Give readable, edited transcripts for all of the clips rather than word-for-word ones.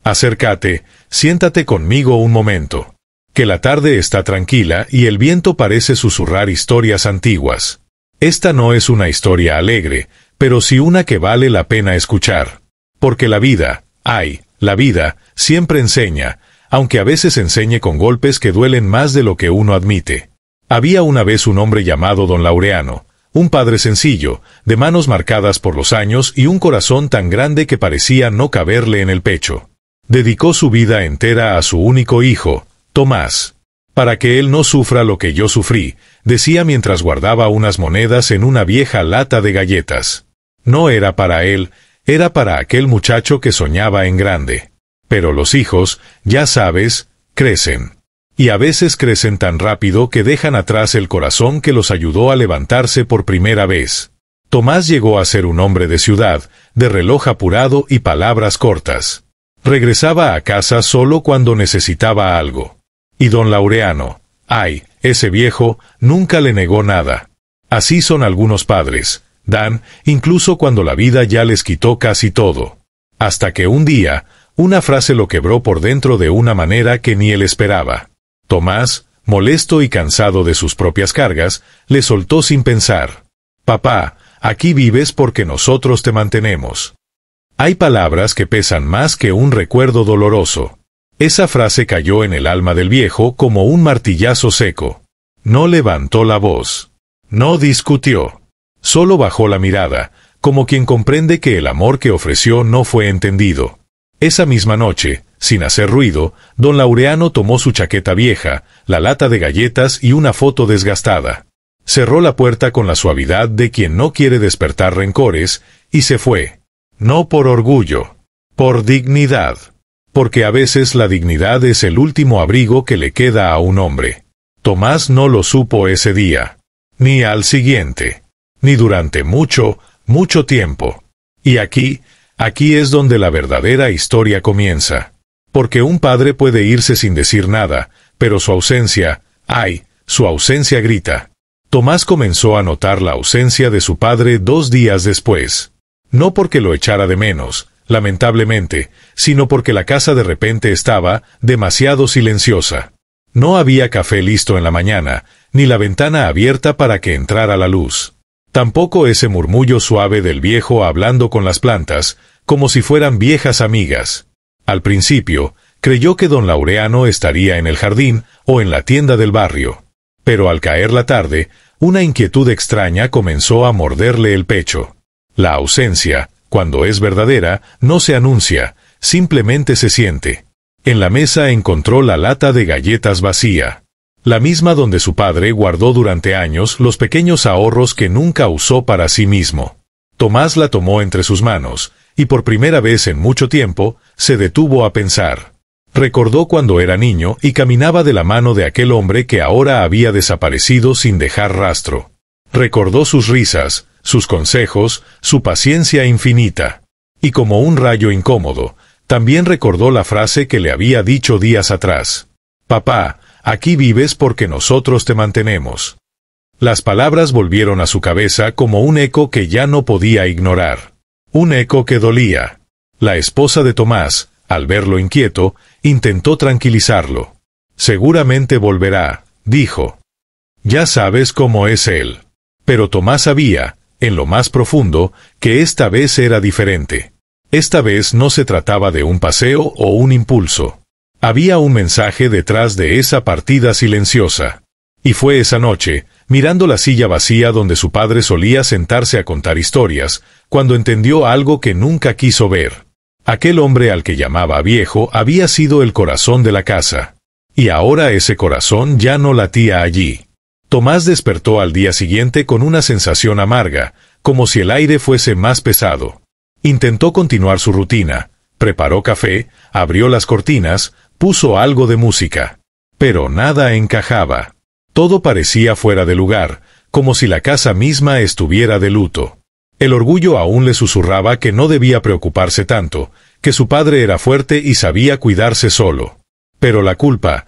Acércate, siéntate conmigo un momento. Que la tarde está tranquila y el viento parece susurrar historias antiguas. Esta no es una historia alegre, pero sí una que vale la pena escuchar. Porque la vida, la vida, siempre enseña, aunque a veces enseñe con golpes que duelen más de lo que uno admite. Había una vez un hombre llamado Don Laureano, un padre sencillo, de manos marcadas por los años y un corazón tan grande que parecía no caberle en el pecho. Dedicó su vida entera a su único hijo, Tomás. Para que él no sufra lo que yo sufrí, decía mientras guardaba unas monedas en una vieja lata de galletas. No era para él, era para aquel muchacho que soñaba en grande. Pero los hijos, ya sabes, crecen. Y a veces crecen tan rápido que dejan atrás el corazón que los ayudó a levantarse por primera vez. Tomás llegó a ser un hombre de ciudad, de reloj apurado y palabras cortas. Regresaba a casa solo cuando necesitaba algo. Y Don Laureano, ese viejo, nunca le negó nada. Así son algunos padres, dan, incluso cuando la vida ya les quitó casi todo. Hasta que un día, una frase lo quebró por dentro de una manera que ni él esperaba. Tomás, molesto y cansado de sus propias cargas, le soltó sin pensar. «Papá, aquí vives porque nosotros te mantenemos». Hay palabras que pesan más que un recuerdo doloroso. Esa frase cayó en el alma del viejo como un martillazo seco. No levantó la voz. No discutió. Solo bajó la mirada, como quien comprende que el amor que ofreció no fue entendido. Esa misma noche, sin hacer ruido, Don Laureano tomó su chaqueta vieja, la lata de galletas y una foto desgastada. Cerró la puerta con la suavidad de quien no quiere despertar rencores, y se fue. No por orgullo, por dignidad. Porque a veces la dignidad es el último abrigo que le queda a un hombre. Tomás no lo supo ese día, ni al siguiente, ni durante mucho, mucho tiempo. Y aquí es donde la verdadera historia comienza. Porque un padre puede irse sin decir nada, pero su ausencia, su ausencia grita. Tomás comenzó a notar la ausencia de su padre 2 días después. No porque lo echara de menos, lamentablemente, sino porque la casa de repente estaba demasiado silenciosa. No había café listo en la mañana, ni la ventana abierta para que entrara la luz. Tampoco ese murmullo suave del viejo hablando con las plantas, como si fueran viejas amigas. Al principio, creyó que Don Laureano estaría en el jardín o en la tienda del barrio. Pero al caer la tarde, una inquietud extraña comenzó a morderle el pecho. La ausencia, cuando es verdadera, no se anuncia, simplemente se siente. En la mesa encontró la lata de galletas vacía. La misma donde su padre guardó durante años los pequeños ahorros que nunca usó para sí mismo. Tomás la tomó entre sus manos, y por primera vez en mucho tiempo, se detuvo a pensar. Recordó cuando era niño y caminaba de la mano de aquel hombre que ahora había desaparecido sin dejar rastro. Recordó sus risas, sus consejos, su paciencia infinita. Y como un rayo incómodo, también recordó la frase que le había dicho días atrás. «Papá, aquí vives porque nosotros te mantenemos». Las palabras volvieron a su cabeza como un eco que ya no podía ignorar. Un eco que dolía. La esposa de Tomás, al verlo inquieto, intentó tranquilizarlo. «Seguramente volverá», dijo. «Ya sabes cómo es él». Pero Tomás sabía, en lo más profundo, que esta vez era diferente. Esta vez no se trataba de un paseo o un impulso. Había un mensaje detrás de esa partida silenciosa. Y fue esa noche, mirando la silla vacía donde su padre solía sentarse a contar historias, cuando entendió algo que nunca quiso ver. Aquel hombre al que llamaba viejo había sido el corazón de la casa. Y ahora ese corazón ya no latía allí. Tomás despertó al día siguiente con una sensación amarga, como si el aire fuese más pesado. Intentó continuar su rutina, preparó café, abrió las cortinas, puso algo de música. Pero nada encajaba. Todo parecía fuera de lugar, como si la casa misma estuviera de luto. El orgullo aún le susurraba que no debía preocuparse tanto, que su padre era fuerte y sabía cuidarse solo. Pero la culpa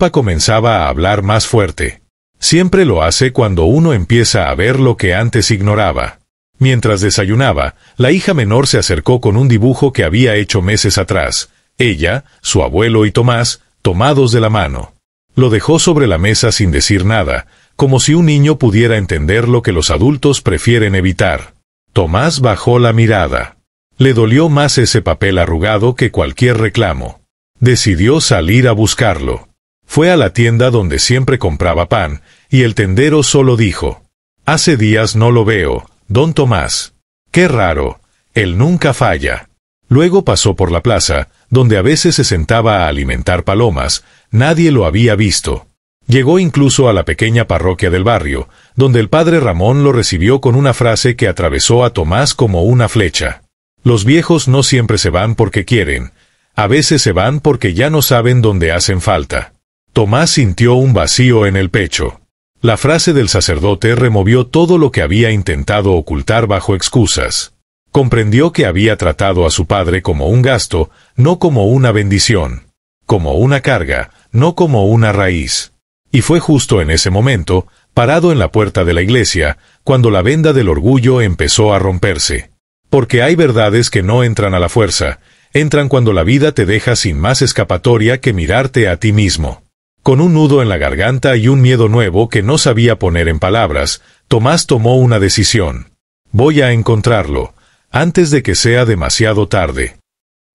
comenzaba a hablar más fuerte. Siempre lo hace cuando uno empieza a ver lo que antes ignoraba. Mientras desayunaba, la hija menor se acercó con un dibujo que había hecho meses atrás. Ella, su abuelo y Tomás, tomados de la mano. Lo dejó sobre la mesa sin decir nada, como si un niño pudiera entender lo que los adultos prefieren evitar. Tomás bajó la mirada. Le dolió más ese papel arrugado que cualquier reclamo. Decidió salir a buscarlo. Fue a la tienda donde siempre compraba pan, y el tendero solo dijo: «Hace días no lo veo, don Tomás. Qué raro, él nunca falla». Luego pasó por la plaza, donde a veces se sentaba a alimentar palomas. Nadie lo había visto. Llegó incluso a la pequeña parroquia del barrio, donde el padre Ramón lo recibió con una frase que atravesó a Tomás como una flecha. Los viejos no siempre se van porque quieren. A veces se van porque ya no saben dónde hacen falta. Tomás sintió un vacío en el pecho. La frase del sacerdote removió todo lo que había intentado ocultar bajo excusas. Comprendió que había tratado a su padre como un gasto, no como una bendición. Como una carga, no como una raíz. Y fue justo en ese momento, parado en la puerta de la iglesia, cuando la venda del orgullo empezó a romperse. Porque hay verdades que no entran a la fuerza, entran cuando la vida te deja sin más escapatoria que mirarte a ti mismo. Con un nudo en la garganta y un miedo nuevo que no sabía poner en palabras, Tomás tomó una decisión. Voy a encontrarlo, antes de que sea demasiado tarde.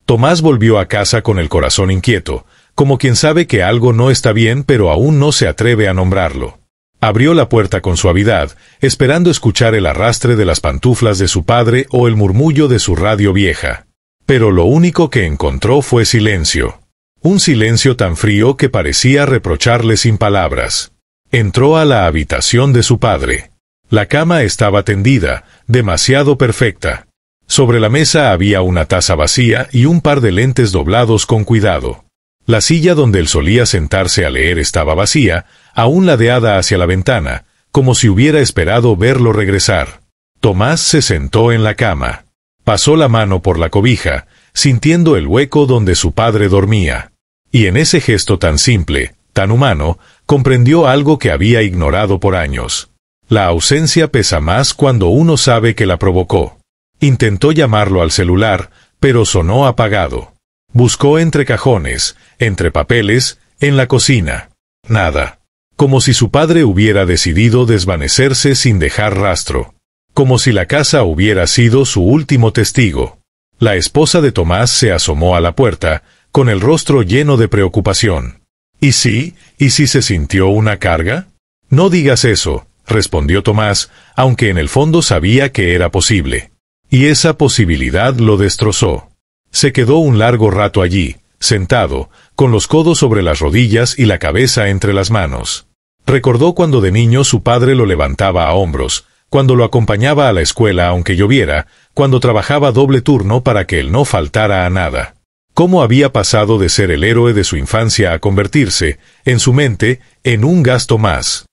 Tomás volvió a casa con el corazón inquieto, como quien sabe que algo no está bien pero aún no se atreve a nombrarlo. Abrió la puerta con suavidad, esperando escuchar el arrastre de las pantuflas de su padre o el murmullo de su radio vieja. Pero lo único que encontró fue silencio. Un silencio tan frío que parecía reprocharle sin palabras. Entró a la habitación de su padre. La cama estaba tendida, demasiado perfecta. Sobre la mesa había una taza vacía y un par de lentes doblados con cuidado. La silla donde él solía sentarse a leer estaba vacía, aún ladeada hacia la ventana, como si hubiera esperado verlo regresar. Tomás se sentó en la cama. Pasó la mano por la cobija, sintiendo el hueco donde su padre dormía. Y en ese gesto tan simple, tan humano, comprendió algo que había ignorado por años. La ausencia pesa más cuando uno sabe que la provocó. Intentó llamarlo al celular, pero sonó apagado. Buscó entre cajones, entre papeles, en la cocina. Nada. Como si su padre hubiera decidido desvanecerse sin dejar rastro. Como si la casa hubiera sido su último testigo. La esposa de Tomás se asomó a la puerta, con el rostro lleno de preocupación. ¿Y si se sintió una carga? No digas eso, respondió Tomás, aunque en el fondo sabía que era posible. Y esa posibilidad lo destrozó. Se quedó un largo rato allí, sentado, con los codos sobre las rodillas y la cabeza entre las manos. Recordó cuando de niño su padre lo levantaba a hombros, cuando lo acompañaba a la escuela aunque lloviera, cuando trabajaba doble turno para que él no faltara a nada. Cómo había pasado de ser el héroe de su infancia a convertirse, en su mente, en un gasto más.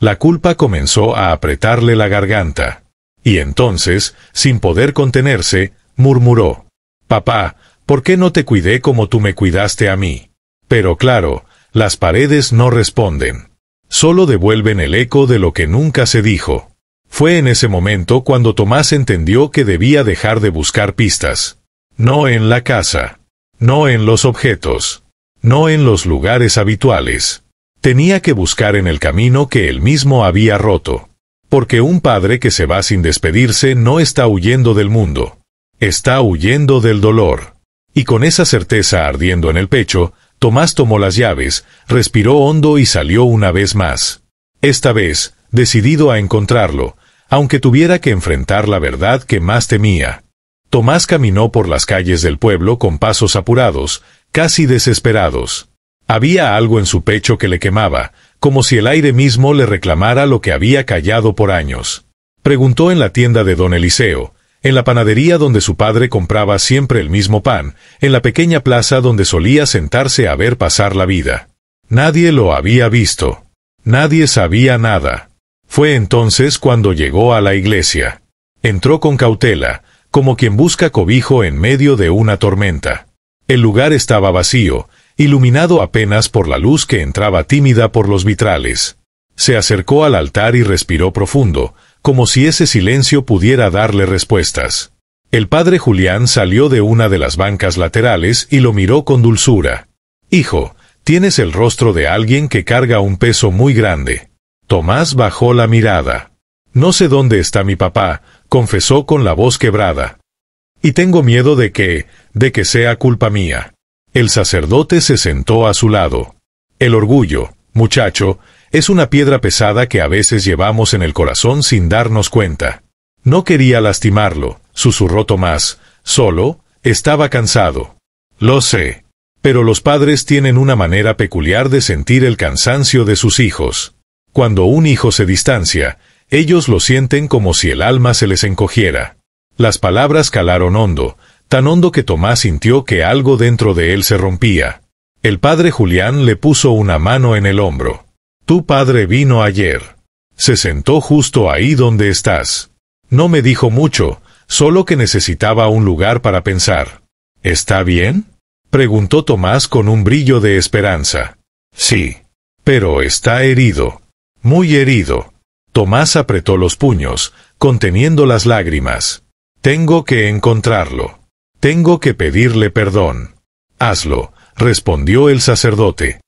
La culpa comenzó a apretarle la garganta. Y entonces, sin poder contenerse, murmuró: «Papá, ¿por qué no te cuidé como tú me cuidaste a mí?» Pero claro, las paredes no responden. Solo devuelven el eco de lo que nunca se dijo. Fue en ese momento cuando Tomás entendió que debía dejar de buscar pistas. No en la casa. No en los objetos. No en los lugares habituales. Tenía que buscar en el camino que él mismo había roto. Porque un padre que se va sin despedirse no está huyendo del mundo. Está huyendo del dolor. Y con esa certeza ardiendo en el pecho, Tomás tomó las llaves, respiró hondo y salió una vez más. Esta vez, decidido a encontrarlo, aunque tuviera que enfrentar la verdad que más temía. Tomás caminó por las calles del pueblo con pasos apurados, casi desesperados. Había algo en su pecho que le quemaba, como si el aire mismo le reclamara lo que había callado por años. Preguntó en la tienda de don Eliseo, en la panadería donde su padre compraba siempre el mismo pan, en la pequeña plaza donde solía sentarse a ver pasar la vida. Nadie lo había visto. Nadie sabía nada. Fue entonces cuando llegó a la iglesia. Entró con cautela, como quien busca cobijo en medio de una tormenta. El lugar estaba vacío, iluminado apenas por la luz que entraba tímida por los vitrales. Se acercó al altar y respiró profundo, como si ese silencio pudiera darle respuestas. El padre Julián salió de una de las bancas laterales y lo miró con dulzura. «Hijo, tienes el rostro de alguien que carga un peso muy grande». Tomás bajó la mirada. «No sé dónde está mi papá», confesó con la voz quebrada. «Y tengo miedo de que sea culpa mía». El sacerdote se sentó a su lado. «El orgullo, muchacho, es una piedra pesada que a veces llevamos en el corazón sin darnos cuenta». «No quería lastimarlo», susurró Tomás, «solo estaba cansado». «Lo sé. Pero los padres tienen una manera peculiar de sentir el cansancio de sus hijos. Cuando un hijo se distancia, ellos lo sienten como si el alma se les encogiera». Las palabras calaron hondo, tan hondo que Tomás sintió que algo dentro de él se rompía. El padre Julián le puso una mano en el hombro. «Tu padre vino ayer. Se sentó justo ahí donde estás. No me dijo mucho, solo que necesitaba un lugar para pensar». «¿Está bien?», preguntó Tomás con un brillo de esperanza. «Sí. Pero está herido. Muy herido». Tomás apretó los puños, conteniendo las lágrimas. «Tengo que encontrarlo. Tengo que pedirle perdón». «Hazlo», respondió el sacerdote.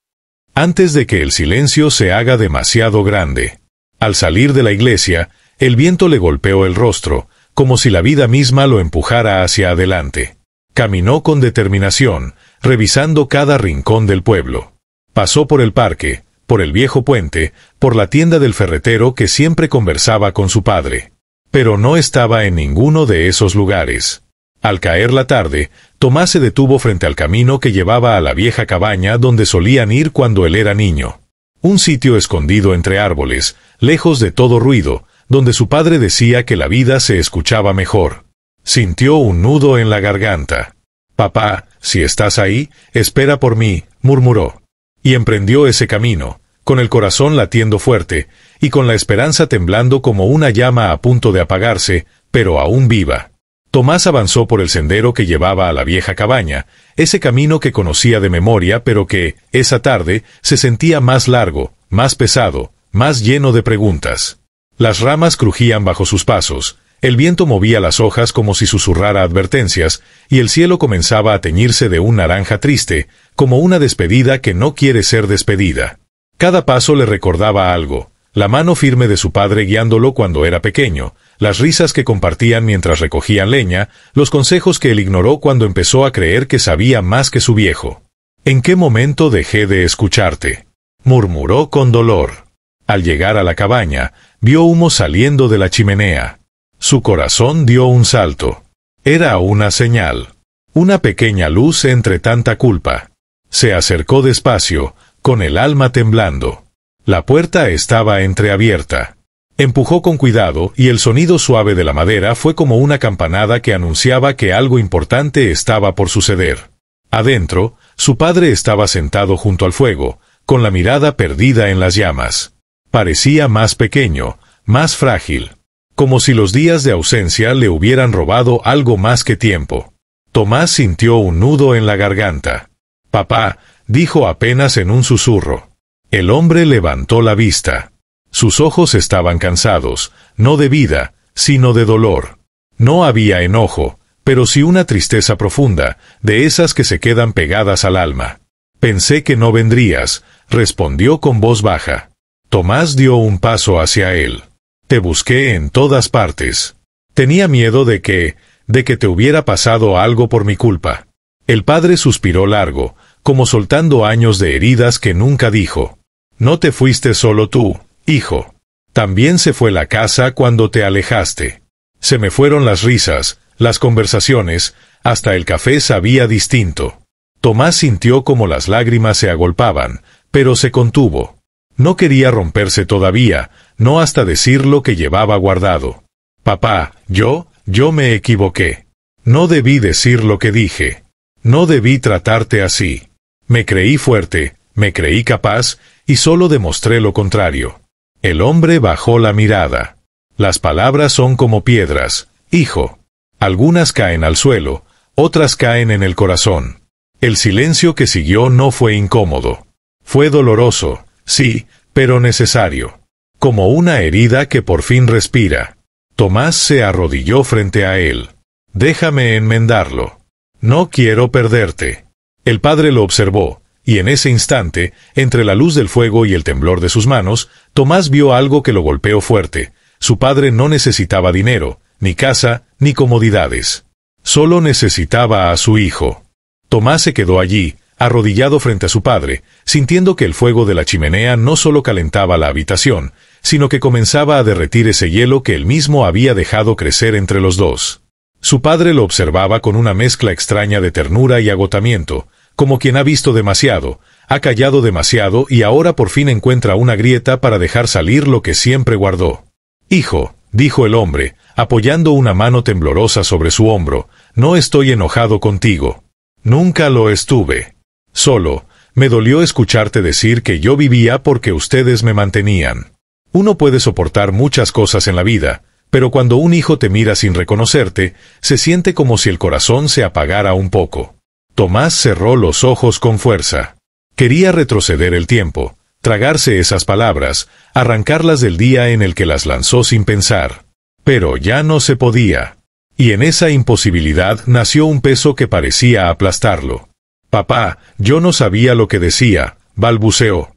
Antes de que el silencio se haga demasiado grande. Al salir de la iglesia, el viento le golpeó el rostro, como si la vida misma lo empujara hacia adelante. Caminó con determinación, revisando cada rincón del pueblo. Pasó por el parque, por el viejo puente, por la tienda del ferretero que siempre conversaba con su padre. Pero no estaba en ninguno de esos lugares. Al caer la tarde, Tomás se detuvo frente al camino que llevaba a la vieja cabaña donde solían ir cuando él era niño. Un sitio escondido entre árboles, lejos de todo ruido, donde su padre decía que la vida se escuchaba mejor. Sintió un nudo en la garganta. «Papá, si estás ahí, espera por mí», murmuró. Y emprendió ese camino, con el corazón latiendo fuerte, y con la esperanza temblando como una llama a punto de apagarse, pero aún viva. Tomás avanzó por el sendero que llevaba a la vieja cabaña, ese camino que conocía de memoria, pero que, esa tarde, se sentía más largo, más pesado, más lleno de preguntas. Las ramas crujían bajo sus pasos, el viento movía las hojas como si susurrara advertencias, y el cielo comenzaba a teñirse de un naranja triste, como una despedida que no quiere ser despedida. Cada paso le recordaba algo: la mano firme de su padre guiándolo cuando era pequeño, las risas que compartían mientras recogían leña, los consejos que él ignoró cuando empezó a creer que sabía más que su viejo. «¿En qué momento dejé de escucharte?», murmuró con dolor. Al llegar a la cabaña, vio humo saliendo de la chimenea. Su corazón dio un salto. Era una señal. Una pequeña luz entre tanta culpa. Se acercó despacio, con el alma temblando. La puerta estaba entreabierta. Empujó con cuidado y el sonido suave de la madera fue como una campanada que anunciaba que algo importante estaba por suceder. Adentro, su padre estaba sentado junto al fuego, con la mirada perdida en las llamas. Parecía más pequeño, más frágil, como si los días de ausencia le hubieran robado algo más que tiempo. Tomás sintió un nudo en la garganta. «Papá», dijo apenas en un susurro. El hombre levantó la vista. Sus ojos estaban cansados, no de vida, sino de dolor. No había enojo, pero sí una tristeza profunda, de esas que se quedan pegadas al alma. «Pensé que no vendrías», respondió con voz baja. Tomás dio un paso hacia él. «Te busqué en todas partes. Tenía miedo de que te hubiera pasado algo por mi culpa». El padre suspiró largo, como soltando años de heridas que nunca dijo. «No te fuiste solo tú, hijo. También se fue la casa cuando te alejaste. Se me fueron las risas, las conversaciones, hasta el café sabía distinto». Tomás sintió como las lágrimas se agolpaban, pero se contuvo. No quería romperse todavía, no hasta decir lo que llevaba guardado. «Papá, yo me equivoqué. No debí decir lo que dije. No debí tratarte así. Me creí fuerte, me creí capaz, y solo demostré lo contrario». El hombre bajó la mirada. «Las palabras son como piedras, hijo. Algunas caen al suelo, otras caen en el corazón». El silencio que siguió no fue incómodo. Fue doloroso, sí, pero necesario. Como una herida que por fin respira. Tomás se arrodilló frente a él. Déjame enmendarlo. No quiero perderte. El padre lo observó, y en ese instante, entre la luz del fuego y el temblor de sus manos, Tomás vio algo que lo golpeó fuerte. Su padre no necesitaba dinero, ni casa, ni comodidades. Solo necesitaba a su hijo. Tomás se quedó allí, arrodillado frente a su padre, sintiendo que el fuego de la chimenea no solo calentaba la habitación, sino que comenzaba a derretir ese hielo que él mismo había dejado crecer entre los dos. Su padre lo observaba con una mezcla extraña de ternura y agotamiento, como quien ha visto demasiado, ha callado demasiado y ahora por fin encuentra una grieta para dejar salir lo que siempre guardó. «Hijo», dijo el hombre, apoyando una mano temblorosa sobre su hombro, «no estoy enojado contigo. Nunca lo estuve. Solo, me dolió escucharte decir que yo vivía porque ustedes me mantenían. Uno puede soportar muchas cosas en la vida, pero cuando un hijo te mira sin reconocerte, se siente como si el corazón se apagara un poco». Tomás cerró los ojos con fuerza. Quería retroceder el tiempo, tragarse esas palabras, arrancarlas del día en el que las lanzó sin pensar. Pero ya no se podía. Y en esa imposibilidad nació un peso que parecía aplastarlo. «Papá, yo no sabía lo que decía», balbuceó.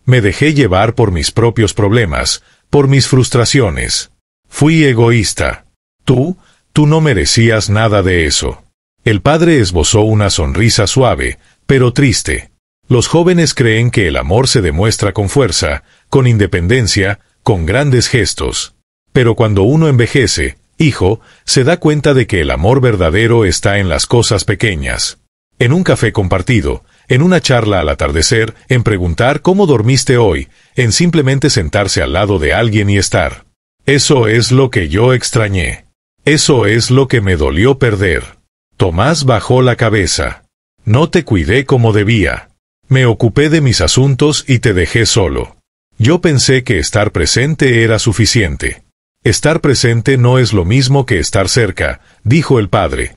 «Me dejé llevar por mis propios problemas, por mis frustraciones. Fui egoísta. Tú no merecías nada de eso». El padre esbozó una sonrisa suave, pero triste. Los jóvenes creen que el amor se demuestra con fuerza, con independencia, con grandes gestos. Pero cuando uno envejece, hijo, se da cuenta de que el amor verdadero está en las cosas pequeñas. En un café compartido, en una charla al atardecer, en preguntar cómo dormiste hoy, en simplemente sentarse al lado de alguien y estar. Eso es lo que yo extrañé. Eso es lo que me dolió perder. Tomás bajó la cabeza. «No te cuidé como debía. Me ocupé de mis asuntos y te dejé solo. Yo pensé que estar presente era suficiente». «Estar presente no es lo mismo que estar cerca», dijo el padre.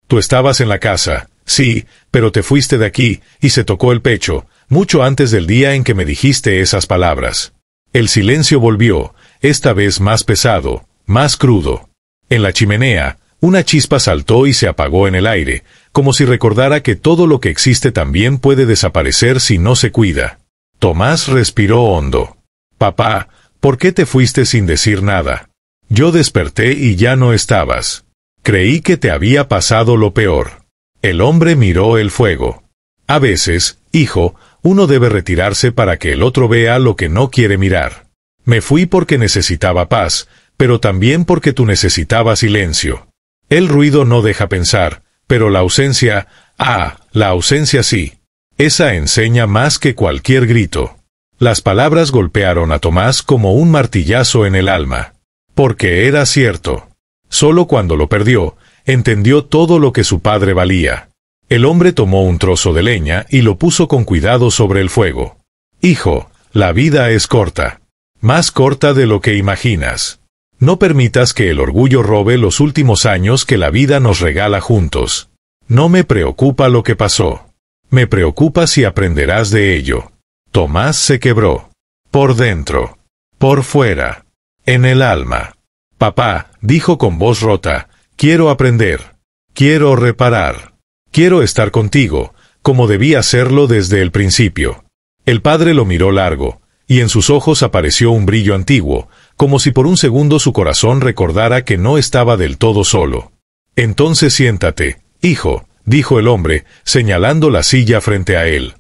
«Tú estabas en la casa, sí, pero te fuiste de aquí», y se tocó el pecho, mucho antes del día en que me dijiste esas palabras. El silencio volvió, esta vez más pesado, más crudo. En la chimenea, una chispa saltó y se apagó en el aire, como si recordara que todo lo que existe también puede desaparecer si no se cuida. Tomás respiró hondo. «Papá, ¿por qué te fuiste sin decir nada? Yo desperté y ya no estabas. Creí que te había pasado lo peor». El hombre miró el fuego. «A veces, hijo, uno debe retirarse para que el otro vea lo que no quiere mirar. Me fui porque necesitaba paz, pero también porque tú necesitabas silencio. El ruido no deja pensar, pero la ausencia, la ausencia sí. Esa enseña más que cualquier grito». Las palabras golpearon a Tomás como un martillazo en el alma. Porque era cierto. Solo cuando lo perdió, entendió todo lo que su padre valía. El hombre tomó un trozo de leña y lo puso con cuidado sobre el fuego. «Hijo, la vida es corta. Más corta de lo que imaginas. No permitas que el orgullo robe los últimos años que la vida nos regala juntos. No me preocupa lo que pasó. Me preocupa si aprenderás de ello». Tomás se quebró. Por dentro. Por fuera. En el alma. «Papá», dijo con voz rota, «quiero aprender. Quiero reparar. Quiero estar contigo, como debí hacerlo desde el principio». El padre lo miró largo, y en sus ojos apareció un brillo antiguo, como si por un segundo su corazón recordara que no estaba del todo solo. «Entonces siéntate, hijo», dijo el hombre, señalando la silla frente a él.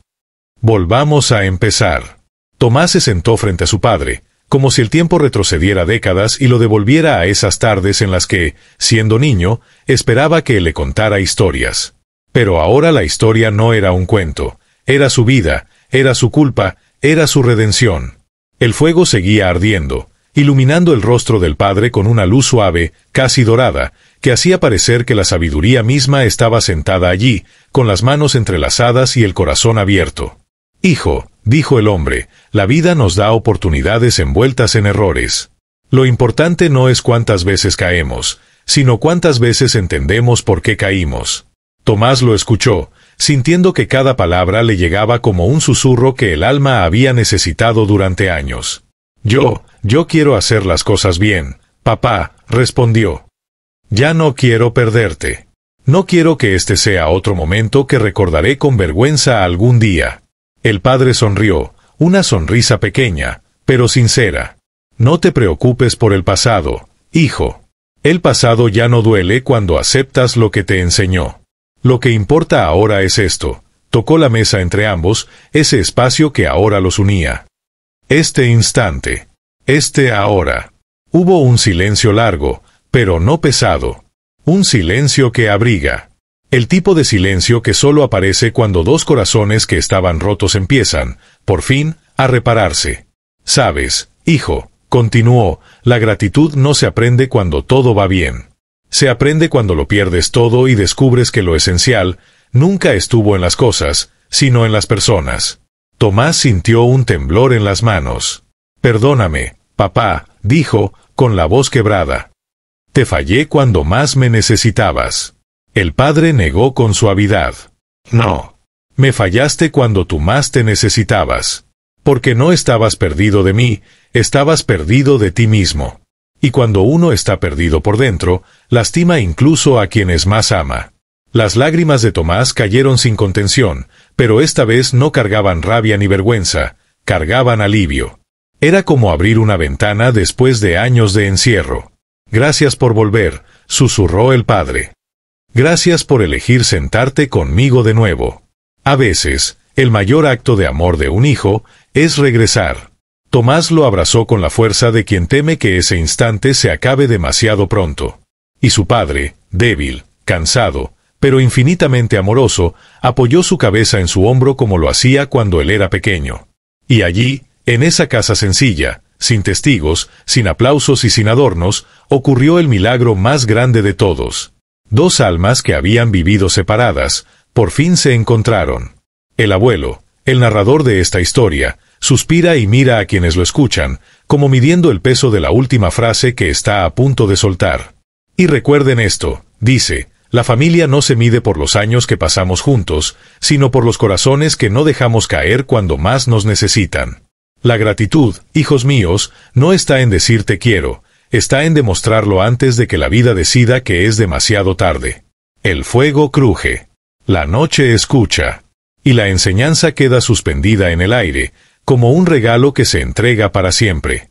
«Volvamos a empezar». Tomás se sentó frente a su padre, como si el tiempo retrocediera décadas y lo devolviera a esas tardes en las que, siendo niño, esperaba que él le contara historias. Pero ahora la historia no era un cuento, era su vida, era su culpa, era su redención. El fuego seguía ardiendo, iluminando el rostro del padre con una luz suave, casi dorada, que hacía parecer que la sabiduría misma estaba sentada allí, con las manos entrelazadas y el corazón abierto. «Hijo», dijo el hombre, «la vida nos da oportunidades envueltas en errores. Lo importante no es cuántas veces caemos, sino cuántas veces entendemos por qué caímos». Tomás lo escuchó, sintiendo que cada palabra le llegaba como un susurro que el alma había necesitado durante años. Yo quiero hacer las cosas bien, papá», respondió. Ya no quiero perderte. No quiero que este sea otro momento que recordaré con vergüenza algún día. El padre sonrió, una sonrisa pequeña, pero sincera. No te preocupes por el pasado, hijo. El pasado ya no duele cuando aceptas lo que te enseñó. Lo que importa ahora es esto. Tocó la mesa entre ambos, ese espacio que ahora los unía. Este instante. Este ahora. Hubo un silencio largo, pero no pesado. Un silencio que abriga. El tipo de silencio que solo aparece cuando dos corazones que estaban rotos empiezan, por fin, a repararse. Sabes, hijo, continuó, la gratitud no se aprende cuando todo va bien. Se aprende cuando lo pierdes todo y descubres que lo esencial nunca estuvo en las cosas, sino en las personas. Tomás sintió un temblor en las manos. Perdóname, papá, dijo, con la voz quebrada. Te fallé cuando más me necesitabas. El padre negó con suavidad. No. Me fallaste cuando tú más te necesitabas. Porque no estabas perdido de mí, estabas perdido de ti mismo. Y cuando uno está perdido por dentro, lastima incluso a quienes más ama. Las lágrimas de Tomás cayeron sin contención, pero esta vez no cargaban rabia ni vergüenza, cargaban alivio. Era como abrir una ventana después de años de encierro. Gracias por volver, susurró el padre. Gracias por elegir sentarte conmigo de nuevo. A veces, el mayor acto de amor de un hijo es regresar. Tomás lo abrazó con la fuerza de quien teme que ese instante se acabe demasiado pronto. Y su padre, débil, cansado, pero infinitamente amoroso, apoyó su cabeza en su hombro como lo hacía cuando él era pequeño. Y allí, en esa casa sencilla, sin testigos, sin aplausos y sin adornos, ocurrió el milagro más grande de todos. Dos almas que habían vivido separadas, por fin se encontraron. El abuelo, el narrador de esta historia, suspira y mira a quienes lo escuchan, como midiendo el peso de la última frase que está a punto de soltar. Y recuerden esto, dice, la familia no se mide por los años que pasamos juntos, sino por los corazones que no dejamos caer cuando más nos necesitan. La gratitud, hijos míos, no está en decir te quiero, está en demostrarlo antes de que la vida decida que es demasiado tarde. El fuego cruje. La noche escucha. Y la enseñanza queda suspendida en el aire, como un regalo que se entrega para siempre.